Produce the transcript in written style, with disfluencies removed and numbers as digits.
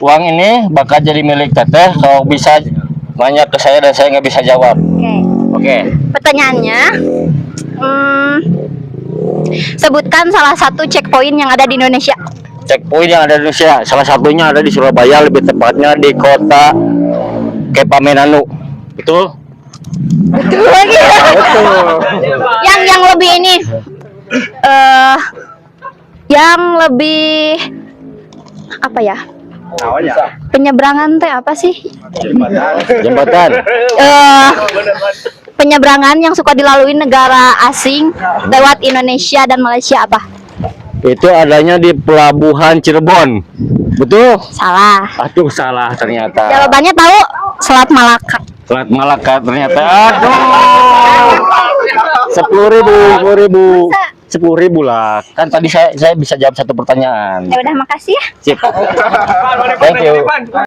uang ini bakal jadi milik teteh kalau bisa nanya ke saya dan saya nggak bisa jawab. Oke. Pertanyaannya, sebutkan salah satu checkpoint yang ada di Indonesia. Checkpoint yang ada di Indonesia, salah satunya ada di Surabaya, lebih tepatnya di kota Kepamenanu. Betul? Betul lagi. Betul. Yang lebih ini, yang lebih apa ya? Penyeberangan teh apa sih? Jembatan. Penyeberangan yang suka dilalui negara asing lewat Indonesia dan Malaysia apa? Itu adanya di Pelabuhan Cirebon. Betul? Salah. Aduh, salah ternyata. Jawabannya tahu, Selat Malaka. Selat Malaka ternyata. Aduh. 10.000 lah. Kan tadi saya bisa jawab satu pertanyaan. Ya udah, makasih ya. Sip. Thank you.